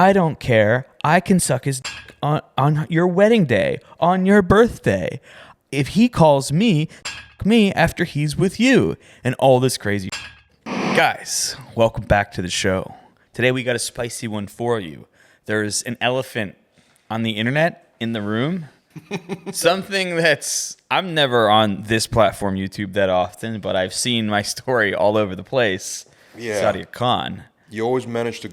I don't care. I can suck his dick on your wedding day, on your birthday. If he calls me, me after he's with you, and all this crazy. Guys, welcome back to the show. Today we got a spicy one for you. There's an elephant on the internet in the room. Something that's, I'm never on this platform, YouTube, that often, but I've seen my story all over the place. Yeah. Sadia Khan. You always manage to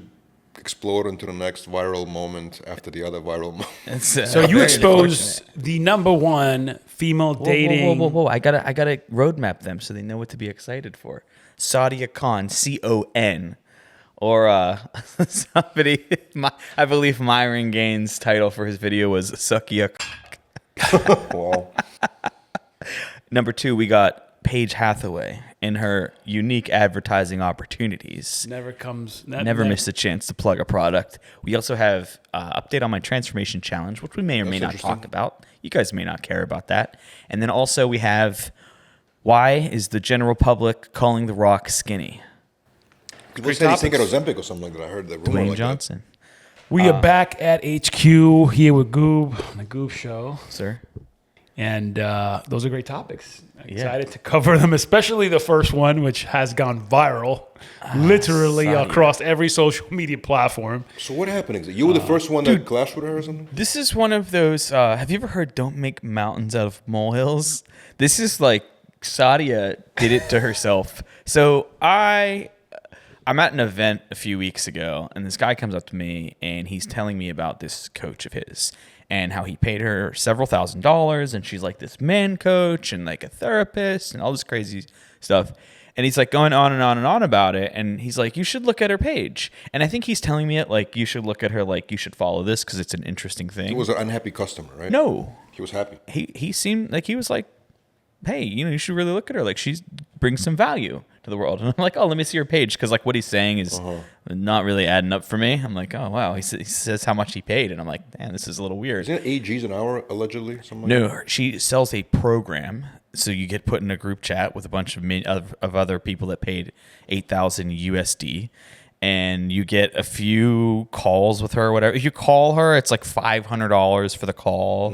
explode into the next viral moment after the other viral moment. So you exposed the _1 female dating. Whoa. I gotta roadmap them so they know what to be excited for. Sadia Khan, C-O-N. Or somebody, I believe Myron Gaines' title for his video was Sucky a Wow. Number 2, we got Paige Hathaway in her unique advertising opportunities. Never miss a chance to plug a product. We also have update on my transformation challenge, which we may or may not talk about. You guys may not care about that. And then also we have, why is the general public calling The Rock skinny? People said he's taking Ozempic or something like that. I heard that rumor Dwayne like Johnson. We are back at HQ here with Goob on the Goob Show. Sir. And those are great topics. Excited to cover them, especially the first one, which has gone viral, literally across every social media platform. that. So what happened? You were the first one that clashed with her or something? This is one of those, have you ever heard don't make mountains out of molehills? This is like Sadia did it to herself. So I'm at an event a few weeks ago, and this guy comes up to me, and he's telling me about this coach of his and how he paid her several $1,000s, and she's like this man coach and like a therapist and all this crazy stuff. And he's like going on and on and on about it, and he's like, you should look at her page. And I think he's telling me it like, you should look at her, like you should follow this because it's an interesting thing. He was an unhappy customer, right? No. He was happy. He seemed like he was like, hey, you should really look at her. Like, she brings some value to the world. And I'm like, oh, let me see your page. Because, like, what he's saying is not really adding up for me. I'm like, oh, wow. He says how much he paid. And I'm like, man, this is a little weird. Isn't it 8 G's an hour, allegedly? Something like No, that? she sells a program. So you get put in a group chat with a bunch of other people that paid $8,000 USD. And you get a few calls with her or whatever. If you call her, it's like $500 for the call.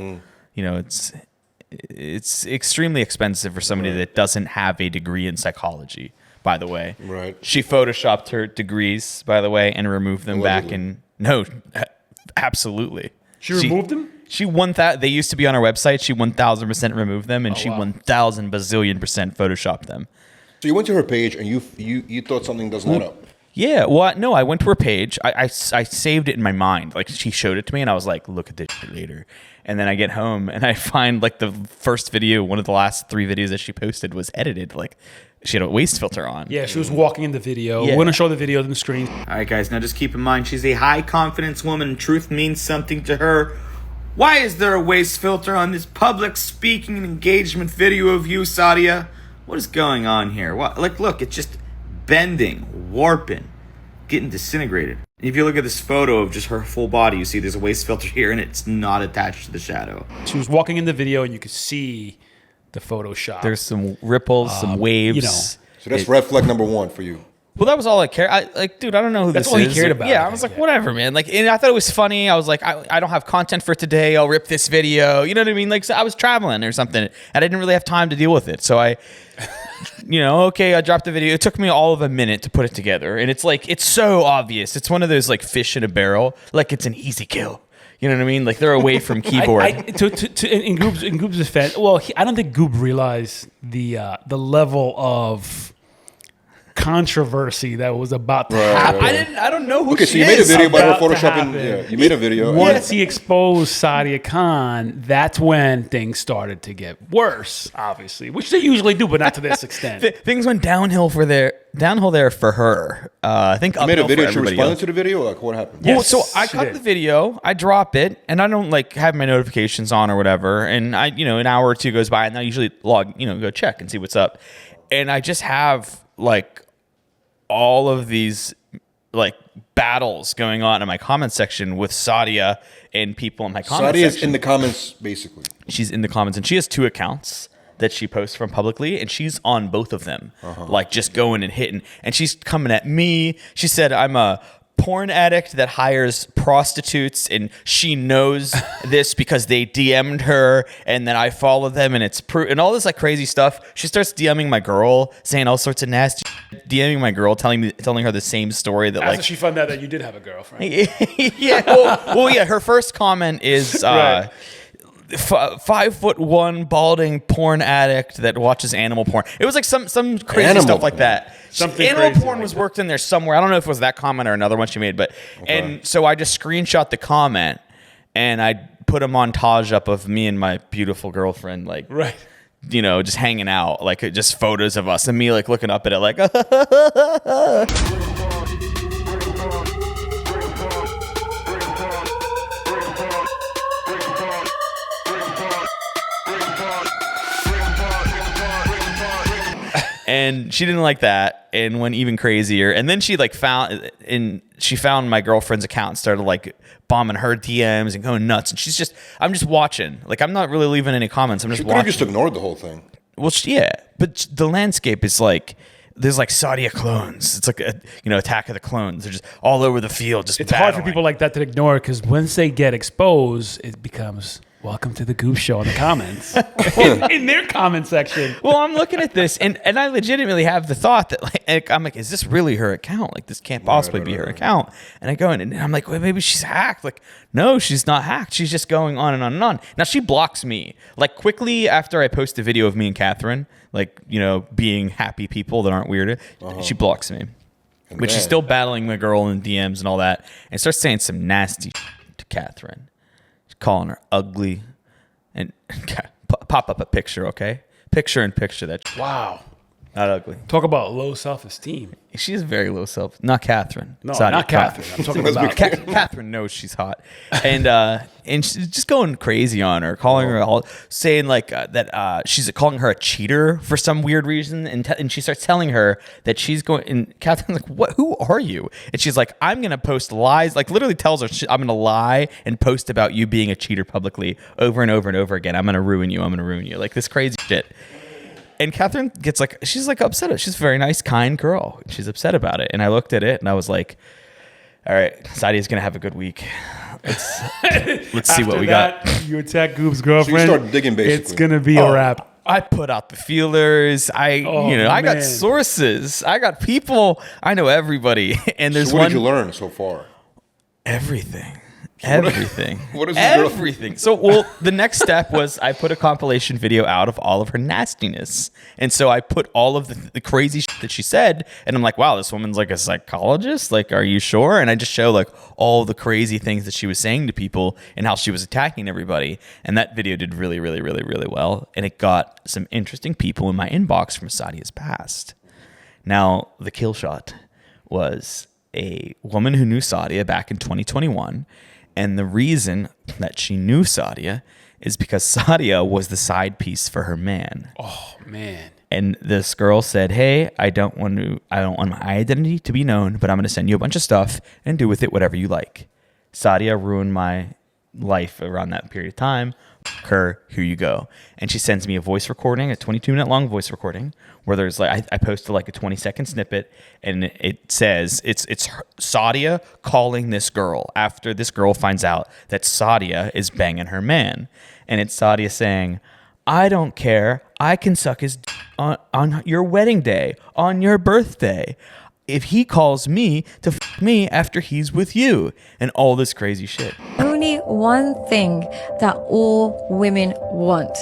You know, it's extremely expensive for somebody that doesn't have a degree in psychology, by the way. Right. She photoshopped her degrees, by the way, and removed them back in. No, absolutely. She removed them? She they used to be on our website. She 1,000% removed them, and she 1,000 bazillion% photoshopped them. So you went to her page and you thought something doesn't add up. Yeah, well, no, I went to her page. I saved it in my mind. Like, she showed it to me, and I was like, look at this shit later. And then I get home, and I find, like, the first video, one of the last 3 videos that she posted was edited. Like, she had a waist filter on. Yeah, she was walking in the video. Yeah. We're going to show the video on the screen. All right, guys, now just keep in mind, she's a high-confidence woman, and truth means something to her. Why is there a waist filter on this public speaking and engagement video of you, Sadia? What is going on here? What? Like, look, it's just bending, warping, getting disintegrated. If you look at this photo of just her full body, you see there's a waist filter here, and it's not attached to the shadow. She was walking in the video, and you could see the Photoshop. There's some ripples, some waves. you know. So that's red flag number 1 for you. Well, that was all I cared. Dude, I don't know who That's this all is. he cared about. Yeah, I was like, whatever, man. Like, and I thought it was funny. I was like, I don't have content for today. I'll rip this video. You know what I mean? Like, so I was traveling or something, and I didn't really have time to deal with it. So I dropped the video. It took me all of a minute to put it together, and it's like, it's so obvious. It's one of those like fish in a barrel. Like, it's an easy kill. You know what I mean? Like, they're away from keyboard. in Goob's defense, well, I don't think Goob realized the level of controversy that was about to happen. I don't know who Okay, she so you made a is. video about her About to photoshopping. happen. Yeah, you made a video. Once he exposed Sadia Khan, that's when things started to get worse, obviously, which they usually do, but not to this extent. Things went downhill there for her. I think You made a uphill video. for She everybody responded else. to the video? Like, what happened? Yeah. Well, so I she cut did. the video, I drop it, and I don't like have my notifications on or whatever. And an hour or two goes by, and I usually go check and see what's up. And I just have like all of these like battles going on in my comment section with Sadia and people in my comment Sadia is section. in the comments, basically. She's in the comments, and she has 2 accounts that she posts from publicly, and she's on both of them, like just going and hitting. And she's coming at me. She said I'm a porn addict that hires prostitutes, and she knows this because they DM'd her, and then I follow them, and it's and all this like crazy stuff. She starts DMing my girl, saying all sorts of nasty shit, DMing my girl, telling her the same story that After she found out that you did have a girlfriend. Yeah. Well, yeah. Her first comment is. Right. 5'1" balding porn addict that watches animal porn. It was like some crazy Animal stuff like porn. that. Something animal crazy porn like was that. worked in there somewhere. I don't know if it was that comment or another one she made, but and so I just screenshot the comment and I put a montage up of me and my beautiful girlfriend, like Right. you know, just hanging out, like just photos of us and me like looking up at it like. And she didn't like that and went even crazier. And then she like found my girlfriend's account and started like bombing her DMs and going nuts. And I'm just watching. Like I'm not really leaving any comments. I'm just You could have watching. just ignored the whole thing. Well, yeah, but the landscape is like there's like Sadia clones. It's like a Attack of the Clones. They're just all over the field. Just It's hard for battling. people like that to ignore because once they get exposed, it becomes welcome to the Goob Show in the comments. in their comment section. Well, I'm looking at this, and I legitimately have the thought that like I'm like, is this really her account? Like this can't possibly be her account. And I go in, and I'm like, well, maybe she's hacked. Like, no, she's not hacked. She's just going on and on and on. Now she blocks me like quickly after I post a video of me and Catherine, like being happy people that aren't weird. She blocks me, but she's still battling my girl in DMs and all that, and starts saying some nasty shit to Catherine. Calling her ugly, and pop up a picture, okay? Picture in picture that Wow. not ugly. Talk about low self-esteem. She is very low self. Not Catherine. No, Sadia not Khan. Catherine. I'm talking about Catherine knows she's hot, and she's just going crazy on her, calling her all, saying like that she's calling her a cheater for some weird reason, and she starts telling her that she's going. And Catherine's like, "What? Who are you?" And she's like, "I'm gonna post lies." Like literally tells her, "I'm gonna lie and post about you being a cheater publicly over and over and over again. I'm gonna ruin you. I'm gonna ruin you." Like this crazy shit. And Catherine gets like, she's like upset. She's a very nice, kind girl. She's upset about it. And I looked at it and I was like, all right, Sadia's going to have a good week. Let's see what we got. You attack Goob's girlfriend. So you start digging, basically. It's going to be a wrap. I put out the feelers. I got man. sources. I got people. I know everybody. And there's So what one. did you learn so far? Everything. Everything. What is this girl- everything? So, the next step was I put a compilation video out of all of her nastiness, and so I put all of the crazy shit that she said, and I'm like, wow, this woman's like a psychologist. Like, are you sure? And I just show like all the crazy things that she was saying to people and how she was attacking everybody. And that video did really, really, really, really well, and it got some interesting people in my inbox from Sadia's past. Now, the kill shot was a woman who knew Sadia back in 2021. And the reason that she knew Sadia is because Sadia was the side piece for her man. Oh, man. And this girl said, hey, I don't want my identity to be known, but I'm going to send you a bunch of stuff and do with it whatever you like. Sadia ruined my life around that period of time. Her, here you go. And she sends me a voice recording, a 22-minute long voice recording, where there's like I posted like a 20-second snippet, and it says it's Sadia calling this girl after this girl finds out that Sadia is banging her man, and it's Sadia saying, I don't care, I can suck his on your wedding day, on your birthday, if he calls me to me after he's with you, and all this crazy shit. Only one thing that all women want.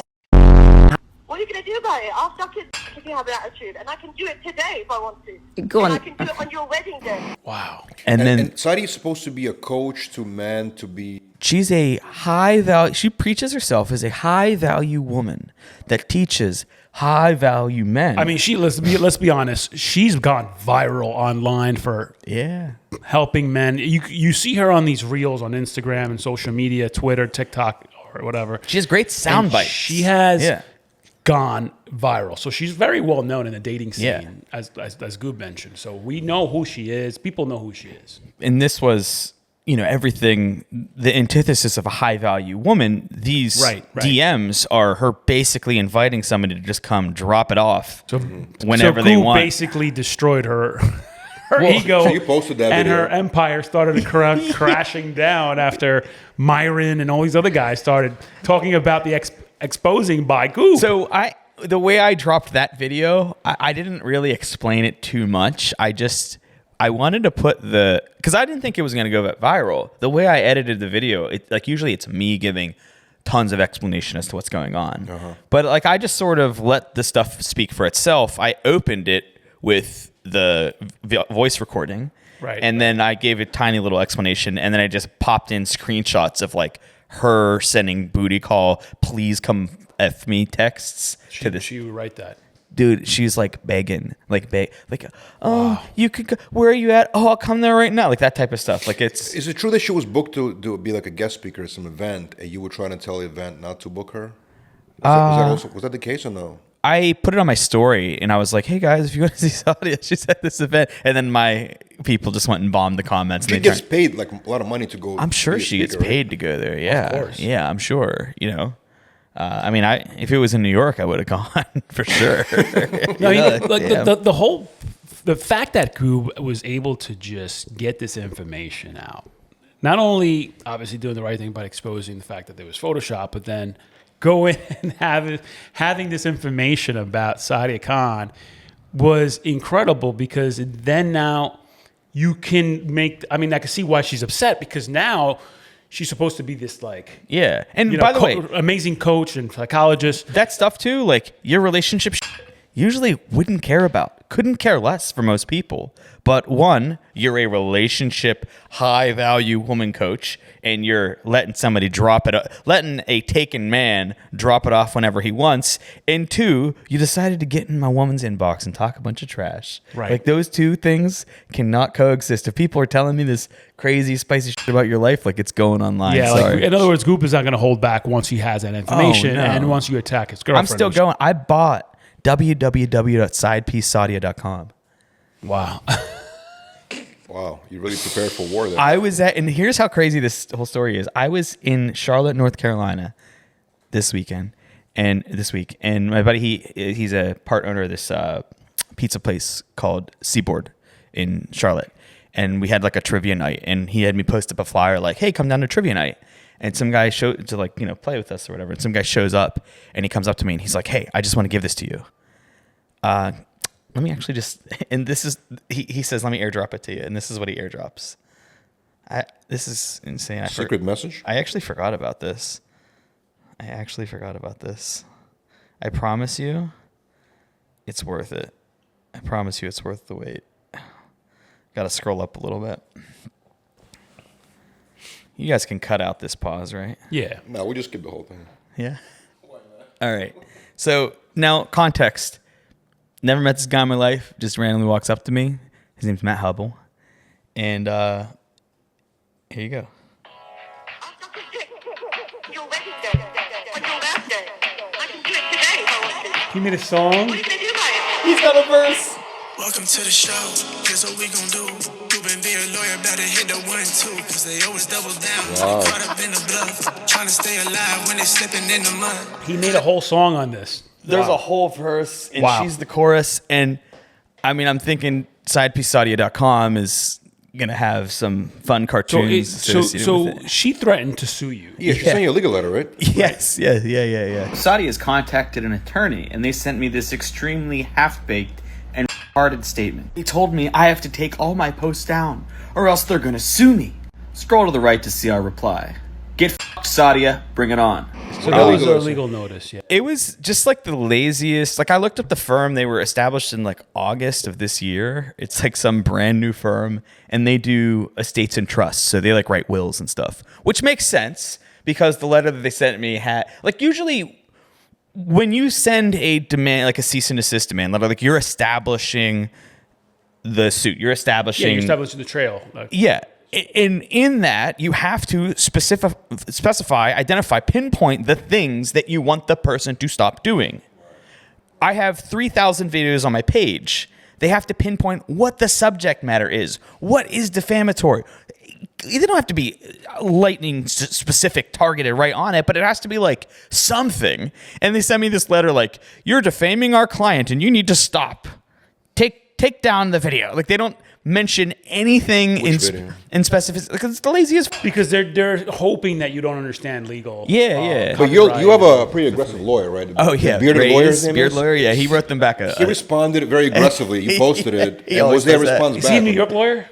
What are you going to do about it? I'll suck it if you have an attitude. And I can do it today if I want to. Go and on. I can do it on your wedding day. Wow. And then And Sadia is supposed to be a coach to men to be. she's a high value, she preaches herself as a high value woman that teaches high value men. I mean, let's be honest. She's gone viral online for yeah. helping men. You see her on these reels on Instagram and social media, Twitter, TikTok, or whatever. She has great sound And bites. She has Yeah. gone viral. So she's very well known in the dating scene, Yeah. as Goob mentioned. So we know who she is. People know who she is. And this was, everything, the antithesis of a high value woman. These Right. DMs are her basically inviting somebody to just come drop it off whenever so they Goob want. basically destroyed her her ego so you posted that and video. her empire started crashing down after Myron and all these other guys started talking about the exposing by Goob. So the way I dropped that video, I didn't really explain it too much. I wanted to put because I didn't think it was going to go viral. The way I edited the video, usually it's me giving tons of explanation as to what's going on. But I just sort of let the stuff speak for itself. I opened it with the voice recording. Right. And then I gave a tiny little explanation, and then I just popped in screenshots of her sending booty call, please come F me texts to this. She would write that. Dude, she's begging, you could go, where are you at? Oh, I'll come there right now. That type of stuff. Is it true that she was booked to be a guest speaker at some event, and you were trying to tell the event not to book her? Was that the case or no? I put it on my story, and I was like, hey guys, if you want to see Sadia, she's at this event. And then my people just went and bombed the comments. She gets paid a lot of money to go. I'm sure she gets paid to go there. Yeah. Of course. Yeah, I'm sure, if it was in New York, I would have gone for sure. The fact that Goob was able to just get this information out, not only obviously doing the right thing by exposing the fact that there was Photoshop, but then going and having this information about Sadia Khan was incredible, because then now you can I can see why she's upset, because now she's supposed to be this and by the way, amazing coach and psychologist. That stuff too, your relationship usually couldn't care less for most people. But one, you're a relationship high value woman coach, and you're letting somebody letting a taken man drop it off whenever he wants. And two, you decided to get in my woman's inbox and talk a bunch of trash. Right. Those two things cannot coexist. If people are telling me this crazy, spicy shit about your life, it's going online. Yeah, sorry. In other words, Goob is not going to hold back once he has that information, and once you attack his girlfriend. I'm still going. I bought www.sidepiecesadia.com. Wow. Wow, you really prepared for war there. and here's how crazy this whole story is. I was in Charlotte, North Carolina this week, and my buddy, he's a part owner of this pizza place called Seaboard in Charlotte, and we had a trivia night, and he had me post up a flyer hey, come down to trivia night. And some guy showed to play with us or whatever. And some guy shows up, and he comes up to me, and he's like, hey, I just want to give this to you. Let me actually and this is, he says, let me airdrop it to you. And this is what he airdrops. This is insane. Secret message? I actually forgot about this. I promise you, it's worth it. I promise you it's worth the wait. Got to scroll up a little bit. You guys can cut out this pause, right? Yeah. No, we just skip the whole thing. Yeah? All right. So now, context. Never met this guy in my life. Just randomly walks up to me. His name's Matt Hubble. And here you go. Your wedding day, on your birthday. I can do it today if I want to. He made a song. What are you going to do about it? He's got a verse. Welcome to the show. Here's what we gon' do. You been being lawyer, better hit the 1-2, cause they always double down. Caught up in the bluff, trying to stay alive when they slipping in the mud. He made a whole song on this. There's a whole verse, and she's the chorus. And I'm thinking sidepiecesadia.com is going to have some fun cartoons associated with it. She threatened to sue you. Yeah, she sent you a legal letter, right? Yes. Yeah. Sadia has contacted an attorney, and they sent me this extremely half-baked and hearted statement. They told me I have to take all my posts down, or else they're gonna sue me. Scroll to the right to see our reply. Get f***ed, Sadia. Bring it on. So that was a legal notice, yeah. It was just the laziest. I looked up the firm. They were established in August of this year. It's some brand new firm, and they do estates and trusts. So they write wills and stuff, which makes sense because the letter that they sent me had usually when you send a demand, a cease and desist demand letter, you're establishing the suit. You're establishing the trail. Yeah. In that, you have to specify, identify, pinpoint the things that you want the person to stop doing. I have 3,000 videos on my page. They have to pinpoint what the subject matter is. What is defamatory? They don't have to be lightning specific, targeted right on it, but it has to be something. And they send me this letter you're defaming our client and you need to stop. Take down the video. They don't mention anything video? in specific because it's the laziest. Because they're hoping that you don't understand legal. Yeah. But you have a pretty aggressive lawyer, right? Oh yeah, bearded lawyer. His name beard is? lawyer. Yeah, he wrote them back. He responded very aggressively. You posted it. He And always was there a does that. response Is back? he a New York lawyer?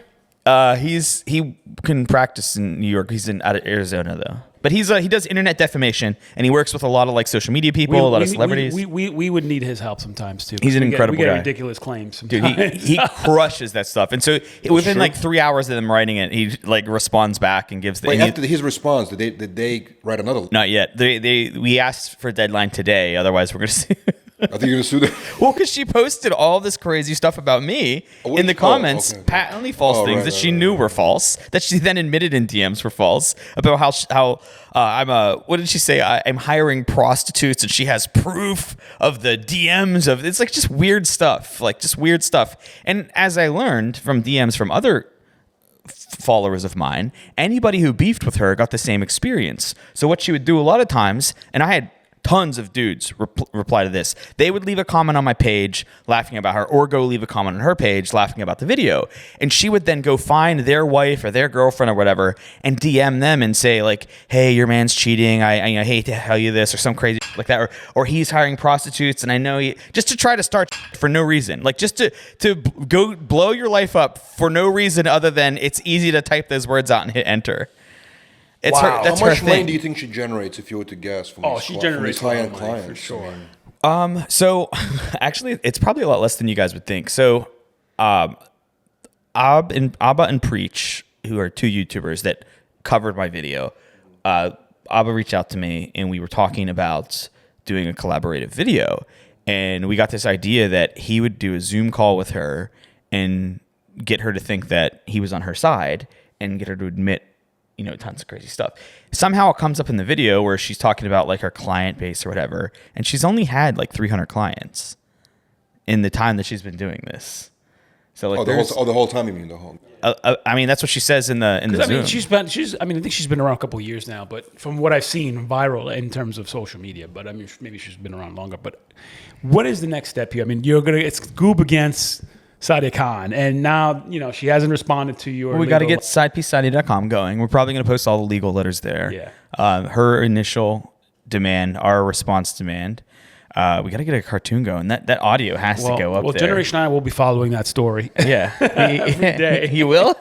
He can practice in New York. He's out of Arizona though. But he does internet defamation, and he works with a lot of like social media people, a lot of celebrities. We would need his help sometimes too. He's an incredible we get guy. ridiculous claims. Dude, Sometimes. he crushes that stuff, and so within like 3 hours of them writing it, he like responds back and gives the. Wait, and after his response, did they write another? not yet. We asked for a deadline today. Otherwise, we're gonna see. I think you're gonna sue them. Well, because she posted all this crazy stuff about me in the comments, okay. patently false things that she knew were false, that she then admitted in DMs were false, about how I'm what did she say? I'm hiring prostitutes, and she has proof of the DMs of it's like just weird stuff, And as I learned from DMs from other followers of mine, anybody who beefed with her got the same experience. So what she would do a lot of times, and I had tons of dudes reply to this. They would leave a comment on my page laughing about her, or go leave a comment on her page laughing about the video. And she would then go find their wife or their girlfriend or whatever and DM them and say like, "Hey, your man's cheating. I hate to tell you this," or some crazy like that, or he's hiring prostitutes, and I know he, just to try to start for no reason, like just to go blow your life up for no reason other than it's easy to type those words out and hit enter. It's Wow. that's How much her money thing. do you think she generates if you were to guess? From these she cli- generates from these high-end a lot of money, clients for sure. I mean, So actually, it's probably a lot less than you guys would think. So, Abba and Preach, who are two YouTubers that covered my video, Abba reached out to me, and we were talking about doing a collaborative video, and we got this idea that he would do a Zoom call with her and get her to think that he was on her side and get her to admit, tons of crazy stuff. Somehow it comes up in the video where she's talking about like her client base or whatever, and she's only had like 300 clients in the time that she's been doing this. So like, the whole time you mean the whole. I mean, that's what she says in the Zoom. I think she's been around a couple of years now, but from what I've seen viral in terms of social media, but I mean, maybe she's been around longer. But what is the next step here? I mean, it's Goob against Sadia Khan, and now she hasn't responded to your. Well, we got to get sidepiecesadia.com going. We're probably going to post all the legal letters there. Yeah. Her initial demand, our response demand. We got to get a cartoon going. That audio has to go up well, there. Generation I will be following that story. Yeah. Every day. You will?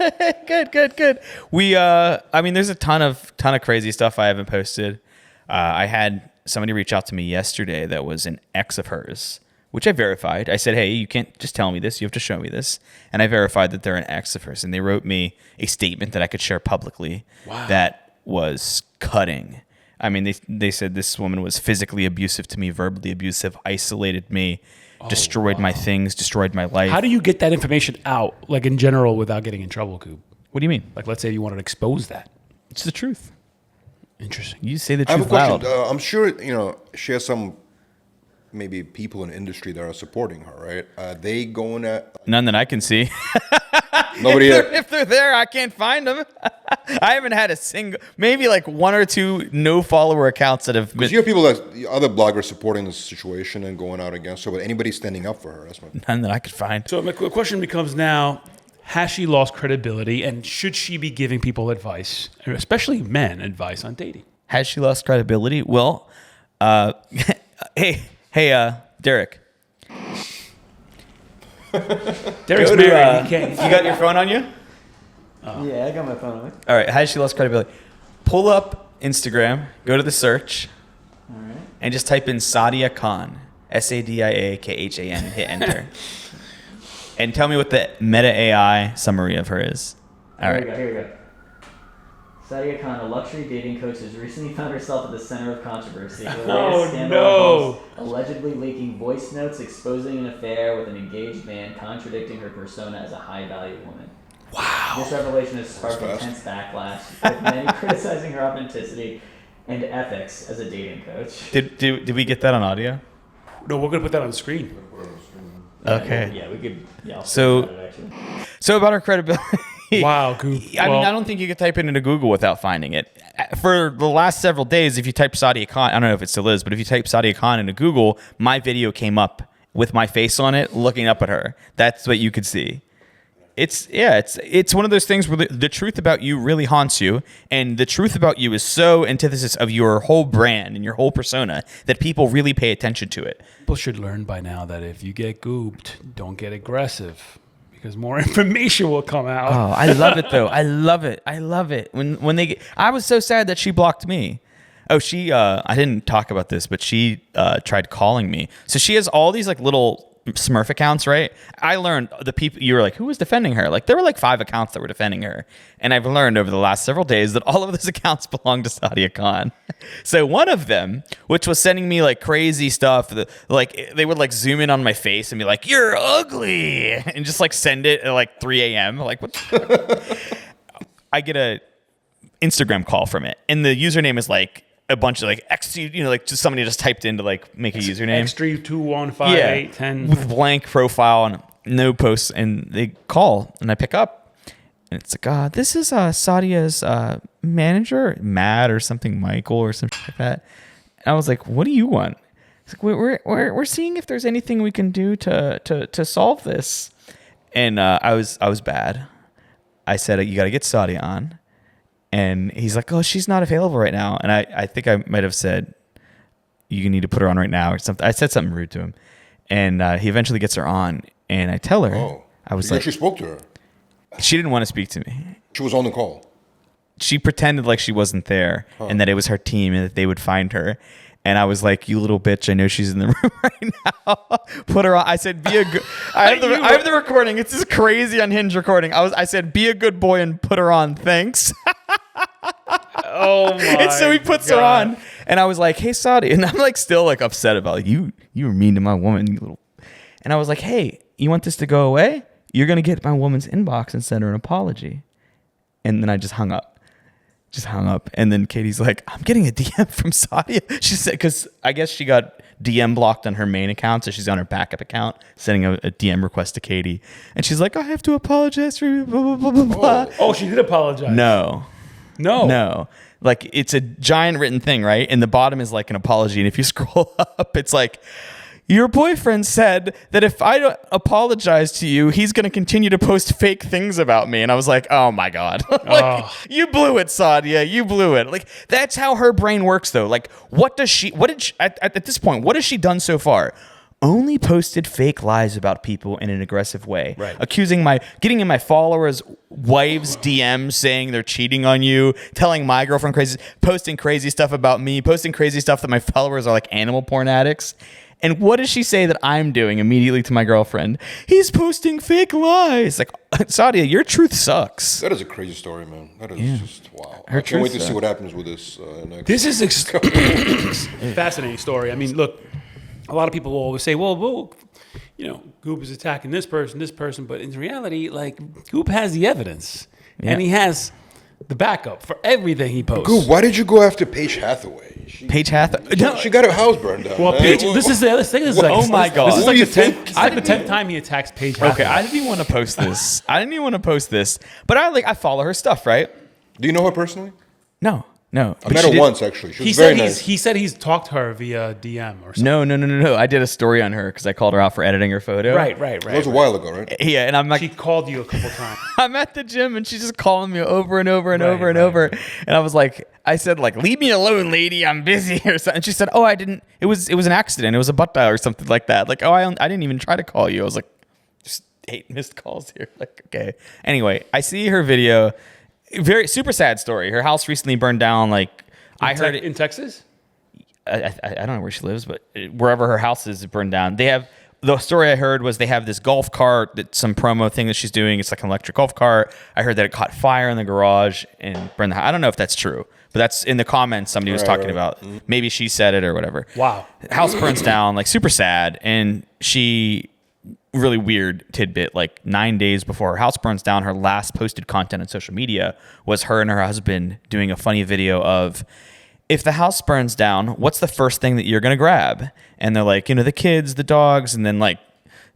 Good. We I mean, there's a ton of crazy stuff I haven't posted. I had somebody reach out to me yesterday that was an ex of hers, which I verified. I said, "Hey, you can't just tell me this. You have to show me this." And I verified that they're an ex of hers, and they wrote me a statement that I could share publicly. Wow. That was cutting. I mean, they said this woman was physically abusive to me, verbally abusive, isolated me, destroyed my things, destroyed my life. How do you get that information out, like in general, without getting in trouble, Goob? What do you mean? Like, let's say you wanted to expose that. It's the truth. Interesting. You say the I have a truth question. loud. I'm sure she has some maybe people in the industry that are supporting her, right? Are they going at None that I can see. nobody? If they're there, I can't find them. I haven't had a single, maybe like one or two no follower accounts that have been. Because you have people other bloggers supporting this situation and going out against her, but anybody standing up for her? That's my. None that I could find. So the question becomes now, has she lost credibility, and should she be giving people advice, especially men, advice on dating? Has she lost credibility? Well, hey, Derek. Derek's Go to, married. He can't. You got your phone on you? Yeah, I got my phone on me. All right. Has she lost credibility? Pull up Instagram. Go to the search. All right. And just type in Sadia Khan. SADIAKHAN. Hit enter. And tell me what the Meta AI summary of her is. All right. Here we go. Sadia Khan, a luxury dating coach, has recently found herself at the center of controversy. The latest scandal involves allegedly leaking voice notes exposing an affair with an engaged man, contradicting her persona as a high-value woman. Wow. This revelation has sparked intense backlash, with many criticizing her authenticity and ethics as a dating coach. Did we get that on audio? No, we're gonna put that on the screen. Okay. Yeah, we could. Yeah, I'll So- talk about it, actually. So about her credibility. Wow, Goob. I mean, I don't think you could type it into Google without finding it. For the last several days, if you type Sadia Khan, I don't know if it still is, but if you type Sadia Khan into Google, my video came up with my face on it, looking up at her. That's what you could see. it's one of those things where the truth about you really haunts you, and the truth about you is so antithesis of your whole brand and your whole persona that people really pay attention to it. People should learn by now that if you get gooped, don't get aggressive because more information will come out. Oh, I love it though. I love it. When they get, I was so sad that she blocked me. Oh, I didn't talk about this, but she tried calling me. So she has all these like little Smurf accounts, right? I learned the people, you were like, who was defending her? Like there were like 5 accounts that were defending her. And I've learned over the last several days that all of those accounts belong to Sadia Khan. So one of them, which was sending me like crazy stuff, like they would like zoom in on my face and be like, you're ugly. And just like send it at like 3 a.m. Like what? I get a Instagram call from it. And the username is like, a bunch of like like just somebody just typed in to like make a username. X3215810 with blank profile and no posts, and they call and I pick up and it's like, this is Sadia's manager, Matt or something, Michael or something like that. And I was like, what do you want? It's like, we're seeing if there's anything we can do to solve this. And I was bad. I said, you got to get Sadia on. And he's like, oh, she's not available right now. And I think I might have said, you need to put her on right now or something. I said something rude to him. And he eventually gets her on. And I tell her, I was you like, actually spoke to her. She didn't want to speak to me. She was on the call. She pretended like she wasn't there and that it was her team and that they would find her. And I was like, you little bitch, I know she's in the room right now. Put her on. I said, be a good... I have the recording. It's this crazy unhinged recording. I said, be a good boy and put her on. Thanks. Oh my! And so he puts her on, and I was like, "Hey, Sadia," and I'm like still like upset about you. You were mean to my woman, you little. And I was like, "Hey, you want this to go away? You're gonna get my woman's inbox and send her an apology." And then I just hung up. And then Katie's like, "I'm getting a DM from Sadia." She said, because I guess she got DM blocked on her main account, so she's on her backup account sending a DM request to Katie, and she's like, "I have to apologize for blah blah blah blah." Oh, she did apologize. No. Like it's a giant written thing, right? And the bottom is like an apology. And if you scroll up, it's like, your boyfriend said that if I don't apologize to you, he's going to continue to post fake things about me. And I was like, oh my God. You blew it, Sadia. You blew it. Like, that's how her brain works though. Like, at this point, what has she done so far? Only posted fake lies about people in an aggressive way, right? Getting in my followers' wives' DMs saying they're cheating on you, telling my girlfriend crazy, posting crazy stuff about me, posting crazy stuff that my followers are like animal porn addicts. And what does she say that I'm doing immediately to my girlfriend? He's posting fake lies. Like, Sadia, your truth sucks. That is a crazy story, man. That is just wow. I can't wait to see what happens with this next. This is fascinating story. I mean, look. A lot of people will always say, well, Goob is attacking this person. But in reality, like, Goob has the evidence. Yeah. And he has the backup for everything he posts. Goob, why did you go after Paige Hathaway? Paige Hathaway? No, she got her house burned down. Well, Paige, this is the other thing. This is like, oh, my God. This is like the 10th time he attacks Paige Hathaway. Okay, I didn't even want to post this. But I follow her stuff, right? Do you know her personally? No. I met her once, actually. She was very nice. He said he's talked to her via DM or something. No. I did a story on her because I called her out for editing her photo. Right. That was a while ago, right? Yeah, and I'm like... She called you a couple times. I'm at the gym, and she's just calling me over and over and over and over. And I was like... I said, like, leave me alone, lady. I'm busy or something. And she said, oh, I didn't... It was an accident. It was a butt dial or something like that. Like, I didn't even try to call you. I was like, just 8 missed calls here. Like, okay. Anyway, I see her video. Very super sad story. Her house recently burned down, like... I heard it in Texas. I don't know where she lives, but wherever her house is burned down. The story I heard was they have this golf cart, that some promo thing that she's doing. It's like an electric golf cart. I heard that it caught fire in the garage and burned the house. I don't know if that's true, but that's in the comments. Somebody was talking about. Maybe she said it or whatever. Wow. House burns down, like super sad, and she. Really weird tidbit, like 9 days before her house burns down, her last posted content on social media was her and her husband doing a funny video of, if the house burns down, what's the first thing that you're going to grab? And they're like, the kids, the dogs, and then like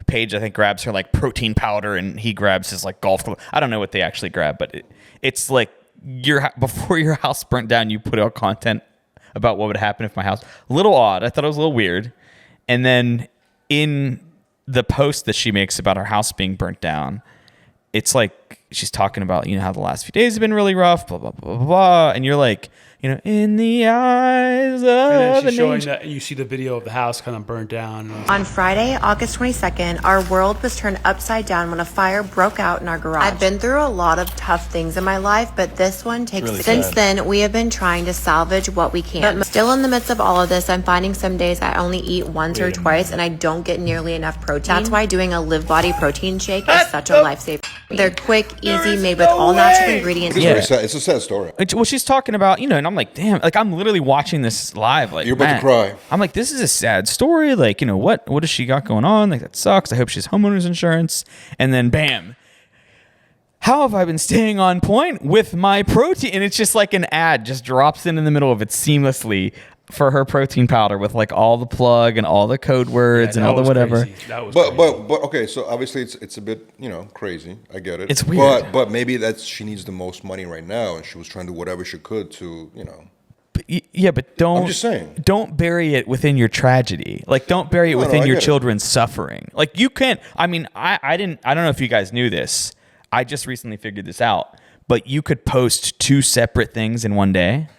Paige, I think, grabs her like protein powder and he grabs his like golf club. I don't know what they actually grab, but it's like before your house burnt down, you put out content about what would happen if my house, a little odd. I thought it was a little weird. And then in the post that she makes about her house being burnt down, it's like she's talking about, how the last few days have been really rough, blah, blah, blah, blah, blah. And you're like, in the eyes And then of she's an showing angel. that you see the video of the house kind of burnt down. On Friday, August 22nd, our world was turned upside down when a fire broke out in our garage. I've been through a lot of tough things in my life, but this one takes Really Since sad. then, we have been trying to salvage what we can. But still in the midst of all of this, I'm finding some days I only eat once or twice and I don't get nearly enough protein. That's why doing a Live Body protein shake is such a lifesaver. They're quick, easy, made with all natural ingredients. It's very sad. It's a sad story. Well, she's talking about, and I'm like, damn, like I'm literally watching this live. Like, You're about to man. cry. I'm like, this is a sad story. Like, what does she got going on? Like, that sucks. I hope she has homeowners insurance. And then bam. How have I been staying on point with my protein? And it's just like an ad just drops in the middle of it seamlessly for her protein powder with like all the plug and all the code words and all the whatever. That was But crazy. okay, so obviously it's a bit crazy. I get it. It's weird. But maybe she needs the most money right now, and she was trying to do whatever she could to Yeah, but don't. I'm just saying. Don't bury it within your tragedy. Like, don't bury it No, within I your get it. children's suffering. Like, you can't. I mean, I don't know if you guys knew this. I just recently figured this out. But you could post 2 separate things in one day.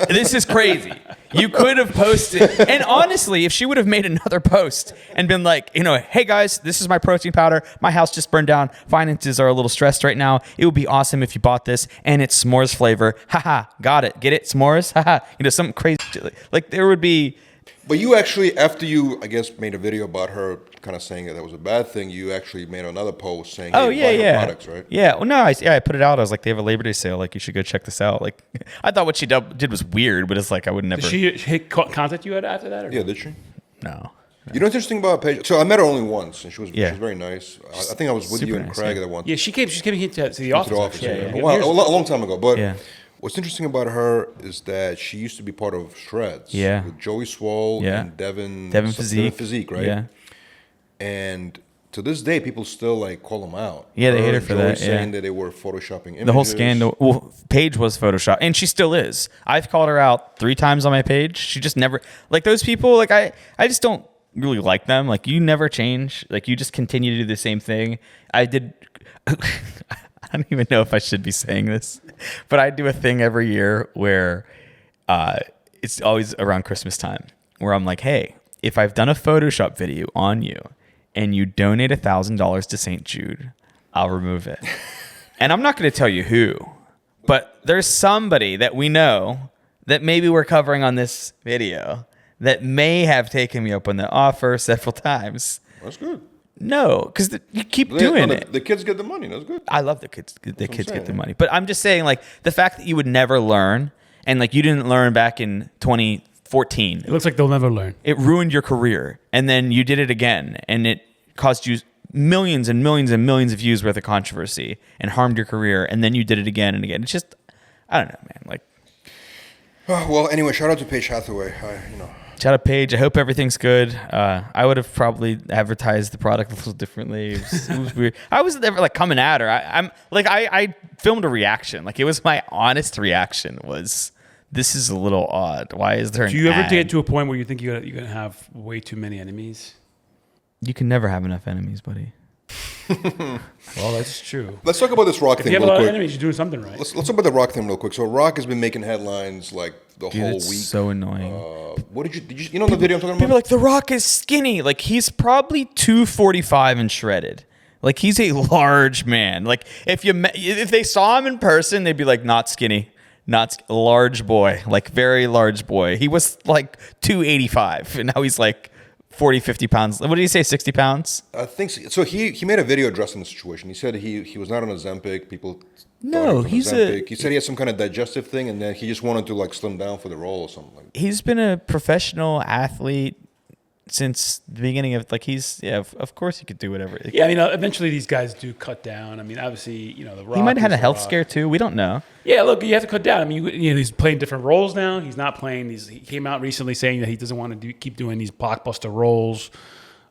This is crazy. You could have posted, and honestly, if she would have made another post and been like, hey guys, this is my protein powder. My house just burned down. Finances are a little stressed right now. It would be awesome if you bought this, and it's s'mores flavor. Haha, got it. Get it? S'mores? Haha. Something crazy. Like there would be. But you actually, after you, I guess, made a video about her kind of saying that was a bad thing, you actually made another post saying, hey, Oh buy yeah, her yeah, products, right? yeah. Well, no, I put it out. I was like, they have a Labor Day sale. Like, you should go check this out. Like, I thought what she did was weird, but it's like I would never. Did she contact you after that? Or Yeah, did she? No. You know what's interesting about Paige? So I met her only once, and she was Yeah. very nice. I think I was with Super you and nice, Craig yeah. that one Yeah, she came here to the to office. the office. actually. Yeah. A long time ago. But Yeah. what's interesting about her is that she used to be part of Shreds. Yeah. With Joey Swole Yeah. and Devin Physique, right? Yeah. And to this day, people still call them out. Yeah, they hate her and for Joey that, saying yeah. that they were photoshopping images. The whole scandal. Well, Paige was Photoshop, and she still is. I've called her out 3 times on my page. She just never like those people. Like I just don't really like them. Like, you never change. Like, you just continue to do the same thing. I did. I don't even know if I should be saying this, but I do a thing every year where it's always around Christmas time where I'm like, hey, if I've done a Photoshop video on you and you donate $1,000 to St. Jude, I'll remove it. And I'm not going to tell you who, but there's somebody that we know that maybe we're covering on this video that may have taken me up on the offer several times. That's good. No, because you keep doing it. The kids get the money. That's good. I love the kids. The kids saying, get the yeah. money, but I'm just saying, like, the fact that you would never learn, and like you didn't learn back in 2014. It looks like they'll never learn. It ruined your career, and then you did it again, and it caused you millions and millions and millions of views worth of controversy and harmed your career, and then you did it again and again. It's just, I don't know, man. Like, Well, anyway, shout out to Paige Hathaway. shout out Paige. I hope everything's good. I would have probably advertised the product a little differently. It was weird. I was never like coming at her. I filmed a reaction. Like, it was my honest reaction was, this is a little odd. Why is there an Do you ever ad? get to a point where you think you're gonna have way too many enemies? You can never have enough enemies, buddy. Well, that's true. Let's talk about this Rock If thing you have a real lot of quick. enemies, you're doing something right. Let's talk about the Rock thing real quick. So Rock has been making headlines like the Dude, whole it's week. so annoying. What did you know the video I'm talking People about? are like, The Rock is skinny. Like, he's probably 245 and shredded. Like, he's a large man. Like, if they saw him in person, they'd be like, not skinny. Large boy. Like, very large boy. He was like 285, and now he's like 40, 50 pounds. What did he say, 60 pounds? I think so. So he made a video addressing the situation. He said he was not on Ozempic. People No, thought he was on he's Ozempic. He said he had some kind of digestive thing, and then he just wanted to like slim down for the role or something like that. He's been a professional athlete since the beginning of, like, of course he could do whatever. Yeah, I mean, eventually these guys do cut down. I mean, obviously, the Rock. He might have had a is The health Rock. scare too. We don't know. Yeah, look, you have to cut down. I mean, he's playing different roles now. He's not playing these. He came out recently saying that he doesn't want to keep doing these blockbuster roles.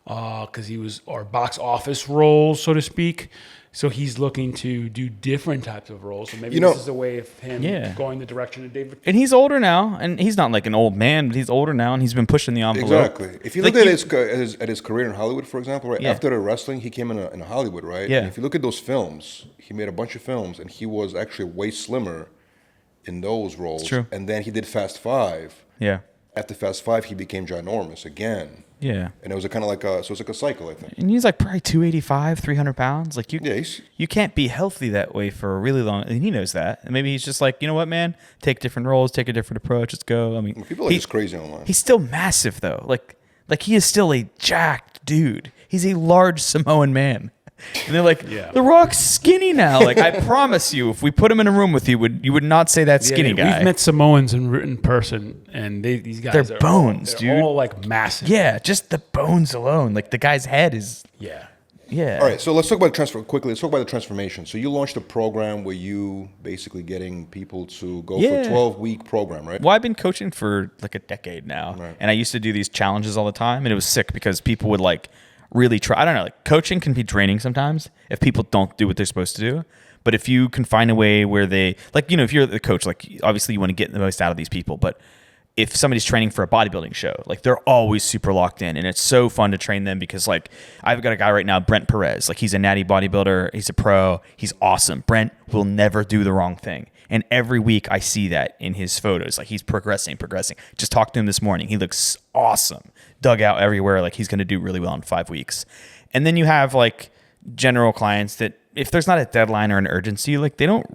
because he was our box office roles, so to speak. So he's looking to do different types of roles. So maybe this is a way of him going the direction of David. And he's older now, and he's not like an old man, but he's older now, and he's been pushing the envelope. Exactly. If you look at his career in Hollywood, for example, right after the wrestling, he came in Hollywood, right? Yeah. And if you look at those films, he made a bunch of films, and he was actually way slimmer in those roles. It's true. And then he did Fast Five. Yeah. After Fast Five, he became ginormous again. Yeah. And it was kind of like so it's like a cycle, I think. And he's like probably 285, 300 pounds. Like you can't be healthy that way for a really long. And he knows that. And maybe he's just like, you know what, man? Take different roles, take a different approach. Let's go. I mean, people are just crazy online. He's still massive though. Like he is still a jacked dude. He's a large Samoan man. And they're like, The Rock's skinny now. Like, I promise you, if we put him in a room with you, you would not say that skinny guy. We've met Samoans in person, and these guys they're bones, they're dude. all like massive. Yeah, just the bones alone. Like the guy's head is. Yeah. All right, so let's talk about quickly. Let's talk about the transformation. So you launched a program where you basically getting people to go for a 12-week program, right? Well, I've been coaching for like a decade now, and I used to do these challenges all the time, and it was sick because people would like really try. I don't know, like coaching can be draining sometimes if people don't do what they're supposed to do. But if you can find a way where they, like, you know, if you're the coach, like obviously you want to get the most out of these people, but if somebody's training for a bodybuilding show, like they're always super locked in, and it's so fun to train them because like I've got a guy right now, Brent Perez, like he's a natty bodybuilder, he's a pro, he's awesome. Brent will never do the wrong thing. And every week I see that in his photos, like he's progressing. Just talked to him this morning. He looks awesome. Dug out everywhere. Like he's going to do really well in 5 weeks. And then you have like general clients that if there's not a deadline or an urgency, like they don't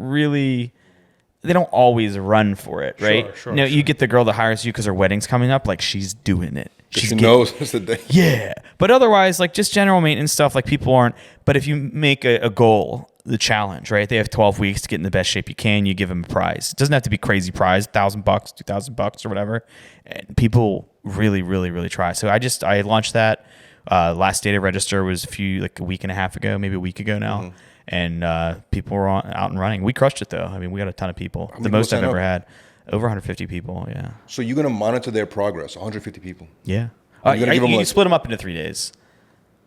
always run for it, right? Sure. You get the girl that hires you because her wedding's coming up, like she's doing it. She knows it's the day. Yeah. But otherwise, like just general maintenance stuff, like people aren't. But if you make a goal, the challenge, right? They have 12 weeks to get in the best shape you can. You give them a prize. It doesn't have to be crazy prize, $1,000, $2,000 or whatever. And people really, really, really try. So I launched that. Last day to register was a week and a half ago, maybe a week ago now. Mm-hmm. And people were out and running. We crushed it though. I mean, we got a ton of people. The most I've ever had. Over 150 people, yeah. So you're going to monitor their progress, 150 people? Yeah. You split them up into 3 days.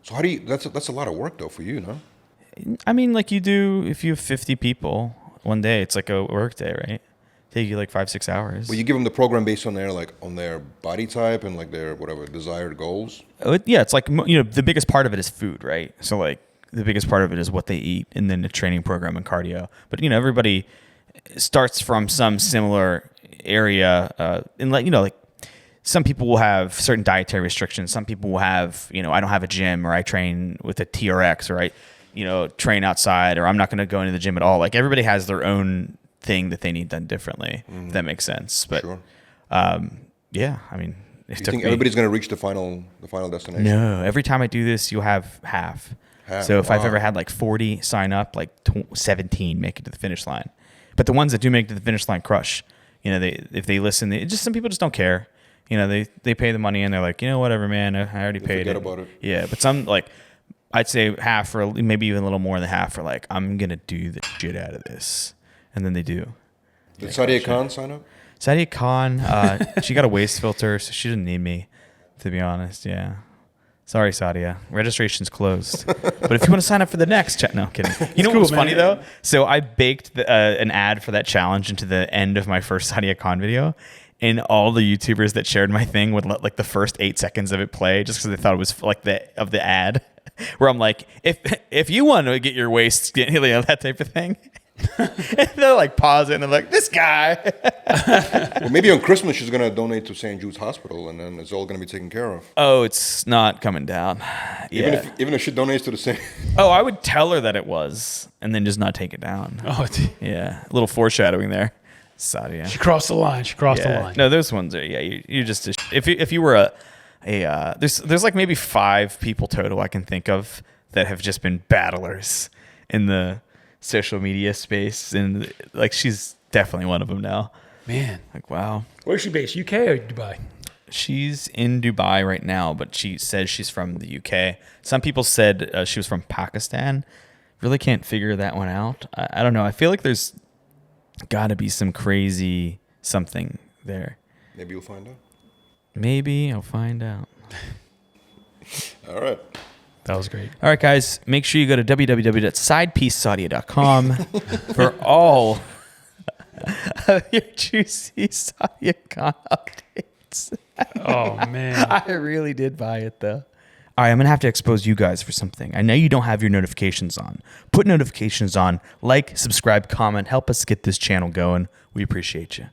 So how do you, that's a lot of work though for you, no? I mean, like you do, if you have 50 people one day, it's like a work day, right? Take you like 5-6 hours. Well, you give them the program based on their body type and like their whatever desired goals? Yeah, it's like, the biggest part of it is food, right? So like the biggest part of it is what they eat and then the training program and cardio. But, everybody starts from some similar area, and like some people will have certain dietary restrictions. Some people will have, I don't have a gym, or I train with a TRX, or I, train outside, or I'm not going to go into the gym at all. Like everybody has their own thing that they need done differently. Mm-hmm. If that makes sense. But sure. Yeah, I mean, you think everybody's going to reach the final destination? No, every time I do this, you'll have half. So if I've ever had like 40 sign up, like 17 make it to the finish line. But the ones that do make it to the finish line crush. If they listen, some people just don't care. They pay the money and they're like, whatever, man, I already paid it. About it. Yeah, but some, like, I'd say half, or maybe even a little more than half, are like, I'm gonna do the shit out of this, and then they do. Did Sadia Khan sign up? Sadia Khan, she got a waist filter, so she didn't need me, to be honest. Yeah. Sorry, Sadia. Registration's closed. But if you want to sign up for the next no, kidding. You know what was funny, though? So I baked an ad for that challenge into the end of my first Sadia Khan video, and all the YouTubers that shared my thing would let like the first 8 seconds of it play just because they thought it was like the ad, where I'm like, if you want to get your waist, that type of thing. And they're like pause it and they're like, this guy. Well, maybe on Christmas she's going to donate to St. Jude's Hospital and then it's all going to be taken care of. Oh, it's not coming down. Even if she donates to the same. Oh, I would tell her that it was and then just not take it down. Oh, yeah. A little foreshadowing there. Sadia. She crossed the line. The line. No, those ones are, you're just, if you were there's like maybe 5 people total I can think of that have just been battlers in the social media space, and like she's definitely one of them now. Man, like wow. Where's she based? UK or Dubai? She's in Dubai right now, but she says she's from the UK. Some people said she was from Pakistan. Really can't figure that one out. I don't know. I feel like there's got to be some crazy something there. Maybe you'll find out. Maybe I'll find out. All right. That was great. All right, guys, make sure you go to www.sidepiecesadia.com for all of your juicy Sadia Khan updates. Oh, man. I really did buy it, though. All right, I'm going to have to expose you guys for something. I know you don't have your notifications on. Put notifications on. Like, subscribe, comment. Help us get this channel going. We appreciate you.